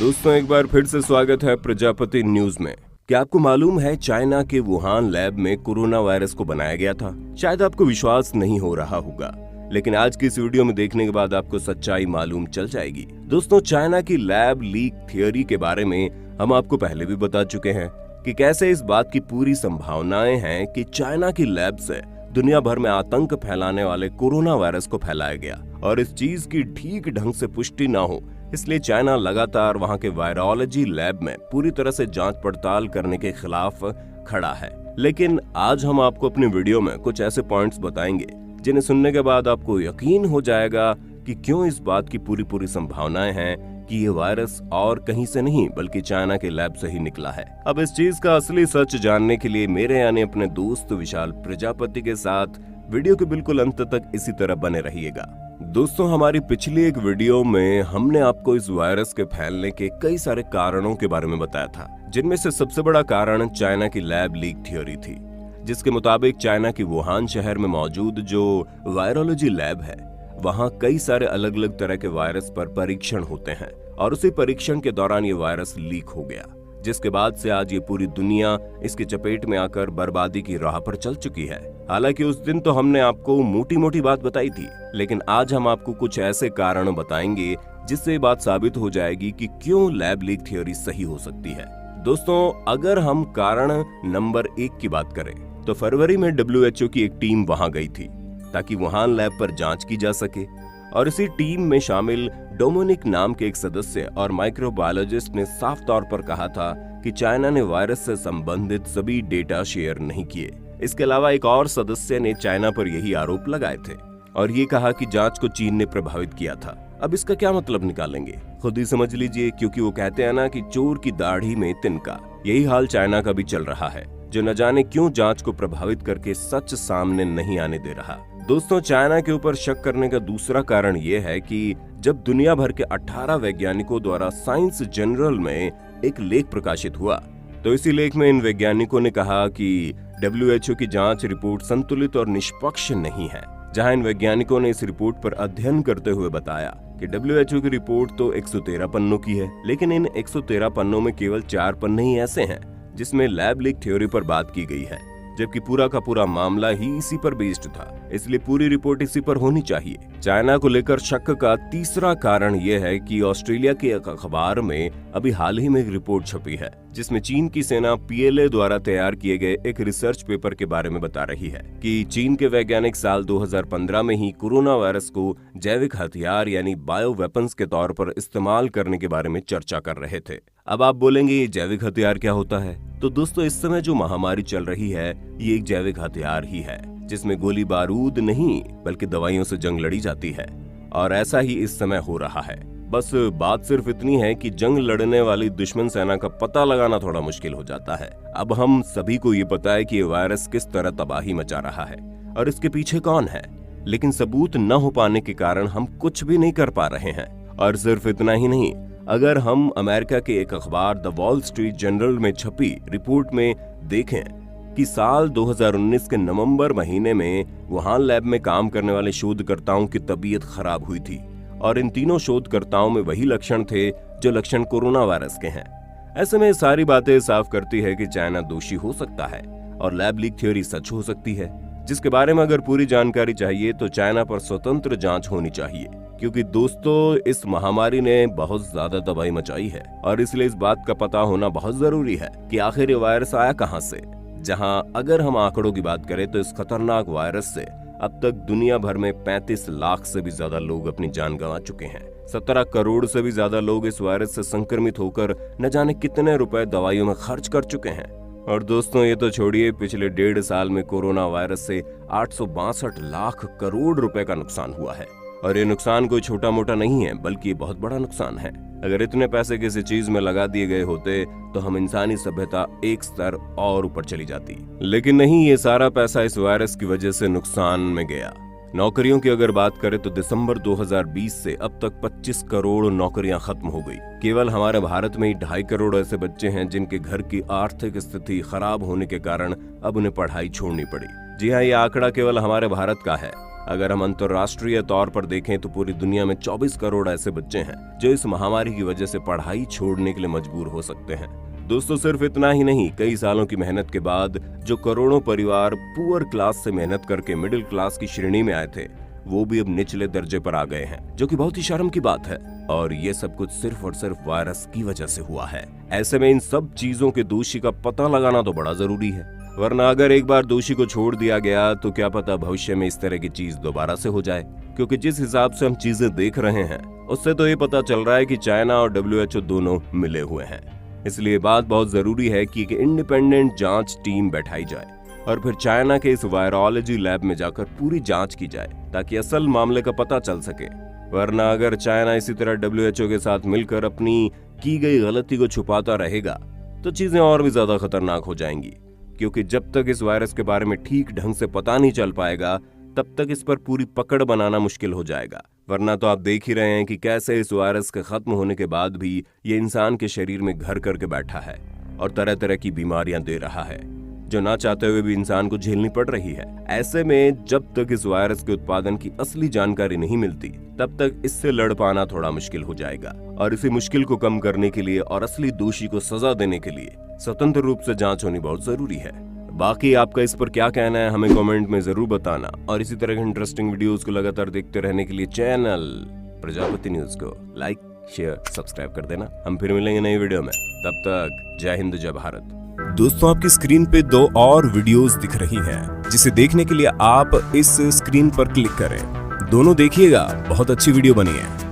दोस्तों एक बार फिर से स्वागत है प्रजापति न्यूज में। क्या आपको मालूम है चाइना के वुहान लैब में कोरोना वायरस को बनाया गया था? शायद आपको विश्वास नहीं हो रहा होगा, लेकिन आज की इस वीडियो में देखने के बाद आपको सच्चाई मालूम चल जाएगी। दोस्तों, चाइना की लैब लीक थियोरी के बारे में हम आपको पहले भी बता चुके हैं कि कैसे इस बात की पूरी संभावनाएं हैं कि चाइना की लैब से दुनिया भर में आतंक फैलाने वाले कोरोना वायरस को फैलाया गया और इस चीज की ठीक ढंग से पुष्टि न हो, इसलिए चाइना लगातार वहां के वायरोलॉजी लैब में पूरी तरह से जांच पड़ताल करने के खिलाफ खड़ा है। लेकिन आज हम आपको अपनी वीडियो में कुछ ऐसे पॉइंट्स बताएंगे जिन्हें सुनने के बाद आपको यकीन हो जाएगा कि क्यों इस बात की पूरी संभावनाएं हैं कि ये वायरस और कहीं से नहीं बल्कि चाइना के लैब से ही निकला है। अब इस चीज का असली सच जानने के लिए मेरे यानी अपने दोस्त विशाल प्रजापति के साथ वीडियो के बिल्कुल अंत तक इसी तरह बने रहिएगा। दोस्तों, हमारी पिछली एक वीडियो में हमने आपको इस वायरस के फैलने के कई सारे कारणों के बारे में बताया था, जिनमें से सबसे बड़ा कारण चाइना की लैब लीक थ्योरी थी, जिसके मुताबिक चाइना की वुहान शहर में मौजूद जो वायरोलॉजी लैब है, वहां कई सारे अलग अलग तरह के वायरस पर परीक्षण होते हैं और उसी परीक्षण के दौरान ये वायरस लीक हो गया, जिसके बाद से आज ये पूरी दुनिया इसकी चपेट में आकर बर्बादी की राह पर चल चुकी है। हालांकि उस दिन तो हमने आपको मोटी मोटी बात बताई थी, लेकिन आज हम आपको कुछ ऐसे कारण बताएंगे जिससे ये बात साबित हो जाएगी कि क्यों लैब लीक थ्योरी सही हो सकती है। दोस्तों, अगर हम कारण नंबर 1 की बात करें तो फरवरी में WHO की एक टीम वहां गई थी ताकि वुहान लैब पर जांच की जा सके और इसी टीम में शामिल डोमिनिक नाम के एक सदस्य और माइक्रोबायोलॉजिस्ट ने साफ तौर पर कहा था कि चाइना ने वायरस से संबंधित सभी डेटा शेयर नहीं किए। इसके अलावा एक और सदस्य ने चाइना पर यही आरोप लगाए थे और ये कहा कि जांच को चीन ने प्रभावित किया था। अब इसका क्या मतलब निकालेंगे, खुद ही समझ लीजिए, क्योंकि वो कहते हैं ना कि चोर की दाढ़ी में तिनका। यही हाल चाइना का भी चल रहा है, जो न जाने क्यों जांच को प्रभावित करके सच सामने नहीं आने दे रहा। दोस्तों, चाइना के ऊपर शक करने का दूसरा कारण ये है कि जब दुनिया भर के 18 वैज्ञानिकों द्वारा साइंस जर्नल में एक लेख प्रकाशित हुआ, तो इसी लेख में इन वैज्ञानिकों ने कहा कि WHO की जांच रिपोर्ट संतुलित और निष्पक्ष नहीं है। जहां इन वैज्ञानिकों ने इस रिपोर्ट पर अध्ययन करते हुए बताया कि WHO की रिपोर्ट तो 113 पन्नों की है, लेकिन इन 113 पन्नों में केवल 4 पन्ने ही ऐसे हैं जिसमें लैब लीक थ्योरी पर बात की गई है, जबकि पूरा का पूरा मामला ही इसी पर बेस्ड था, इसलिए पूरी रिपोर्ट इसी पर होनी चाहिए। चाइना को लेकर शक का तीसरा कारण यह है कि ऑस्ट्रेलिया के एक अखबार में अभी हाल ही में एक रिपोर्ट छपी है जिसमें चीन की सेना PLA द्वारा तैयार किए गए एक रिसर्च पेपर के बारे में बता रही है कि चीन के वैज्ञानिक साल 2015 में ही कोरोना वायरस को जैविक हथियार यानी बायो वेपन्स के तौर पर इस्तेमाल करने के बारे में चर्चा कर रहे थे। अब आप बोलेंगे ये जैविक हथियार क्या होता है? तो दोस्तों, इस समय जो महामारी चल रही है ये एक जैविक हथियार ही है, जिसमें गोली बारूद नहीं बल्कि दवाइयों से जंग लड़ी जाती है और ऐसा ही इस समय हो रहा है। बस बात सिर्फ इतनी है कि जंग लड़ने वाली दुश्मन सेना का पता लगाना थोड़ा मुश्किल हो जाता है। अब हम सभी को ये पता है कि ये वायरस किस तरह तबाही मचा रहा है और इसके पीछे कौन है, लेकिन सबूत न हो पाने के कारण हम कुछ भी नहीं कर पा रहे हैं। और सिर्फ इतना ही नहीं, अगर हम अमेरिका के एक अखबार द वॉल स्ट्रीट जर्नल में छपी रिपोर्ट में देखें कि साल 2019 के नवंबर महीने में वुहान लैब में काम करने वाले शोधकर्ताओं की तबीयत खराब हुई थी और इन तीनों शोधकर्ताओं में वही लक्षण थे जो लक्षण कोरोना वायरस के हैं। ऐसे में सारी बातें साफ करती है कि चाइना दोषी हो सकता है और लैब लीक थ्योरी सच हो सकती है, जिसके बारे में अगर पूरी जानकारी चाहिए तो चाइना पर स्वतंत्र जांच होनी चाहिए, क्योंकि दोस्तों इस महामारी ने बहुत ज्यादा तबाही मचाई है और इसलिए इस बात का पता होना बहुत जरूरी है कि आखिर ये वायरस आया कहां से। जहां अगर हम आंकड़ों की बात करें तो इस खतरनाक वायरस से अब तक दुनिया भर में 35 लाख से भी ज्यादा लोग अपनी जान गंवा चुके हैं। 17 करोड़ से भी ज्यादा लोग इस वायरस से संक्रमित होकर न जाने कितने रुपए दवाइयों में खर्च कर चुके हैं। और दोस्तों, ये तो छोड़िए, पिछले 1.5 साल में कोरोना वायरस से 862 लाख करोड़ रुपए का नुकसान हुआ है और ये नुकसान कोई छोटा मोटा नहीं है बल्कि ये बहुत बड़ा नुकसान है। अगर इतने पैसे किसी चीज में लगा दिए गए होते तो हम इंसानी सभ्यता एक स्तर और ऊपर चली जाती, लेकिन नहीं, ये सारा पैसा इस वायरस की वजह से नुकसान में गया। नौकरियों की अगर बात करें तो दिसंबर 2020 से अब तक 25 करोड़ नौकरियां खत्म हो गई। केवल हमारे भारत में ही 2.5 करोड़ ऐसे बच्चे हैं जिनके घर की आर्थिक स्थिति खराब होने के कारण अब उन्हें पढ़ाई छोड़नी पड़ी। जी हाँ, ये आंकड़ा केवल हमारे भारत का है। अगर हम अंतर्राष्ट्रीय तौर पर देखें तो पूरी दुनिया में 24 करोड़ ऐसे बच्चे हैं जो इस महामारी की वजह से पढ़ाई छोड़ने के लिए मजबूर हो सकते हैं। दोस्तों, सिर्फ इतना ही नहीं, कई सालों की मेहनत के बाद जो करोड़ों परिवार पुअर क्लास से मेहनत करके मिडिल क्लास की श्रेणी में आए थे, वो भी अब निचले दर्जे पर आ गए हैं, जो कि बहुत ही शर्म की बात है। और ये सब कुछ सिर्फ और सिर्फ वायरस की वजह से हुआ है। ऐसे में इन सब चीजों के दोषी का पता लगाना तो बड़ा जरूरी है, वरना अगर एक बार दोषी को छोड़ दिया गया तो क्या पता भविष्य में इस तरह की चीज दोबारा से हो जाए। क्योंकि जिस हिसाब से हम चीजें देख रहे हैं उससे तो ये पता चल रहा है कि चाइना और WHO दोनों मिले हुए हैं। इसलिए बात बहुत जरूरी है कि एक इंडिपेंडेंट जांच टीम बैठाई जाए और फिर चाइना के इस वायरोलॉजी लैब में जाकर पूरी जांच की जाए ताकि असल मामले का पता चल सके। वरना अगर चाइना इसी तरह WHO के साथ मिलकर अपनी की गई गलती को छुपाता रहेगा तो चीजें और भी ज्यादा खतरनाक हो जाएंगी। क्योंकि जब तक इस वायरस के बारे में ठीक ढंग से पता नहीं चल पाएगा तब तक इस पर पूरी पकड़ बनाना मुश्किल हो जाएगा। वरना तो आप देख ही रहे हैं कि कैसे इस वायरस के खत्म होने के बाद भी ये इंसान के शरीर में घर करके बैठा है और तरह तरह की बीमारियां दे रहा है जो ना चाहते हुए भी इंसान को झेलनी पड़ रही है। ऐसे में जब तक इस वायरस के उत्पादन की असली जानकारी नहीं मिलती तब तक इससे लड़ पाना थोड़ा मुश्किल हो जाएगा। और इसी मुश्किल को कम करने के लिए और असली दोषी को सजा देने के लिए स्वतंत्र रूप से जांच होनी बहुत जरूरी है। बाकी आपका इस पर क्या कहना है हमें कमेंट में जरूर बताना। और इसी तरह के इंटरेस्टिंग वीडियोस को लगातार देखते रहने के लिए चैनल प्रजापति न्यूज को लाइक, शेयर, सब्सक्राइब कर देना। हम फिर मिलेंगे नई वीडियो में, तब तक जय हिंद, जय भारत। दोस्तों, आपकी स्क्रीन पे 2 और वीडियोस दिख रही हैं, जिसे देखने के लिए आप इस स्क्रीन पर क्लिक करें। दोनों देखिएगा, बहुत अच्छी वीडियो बनी है।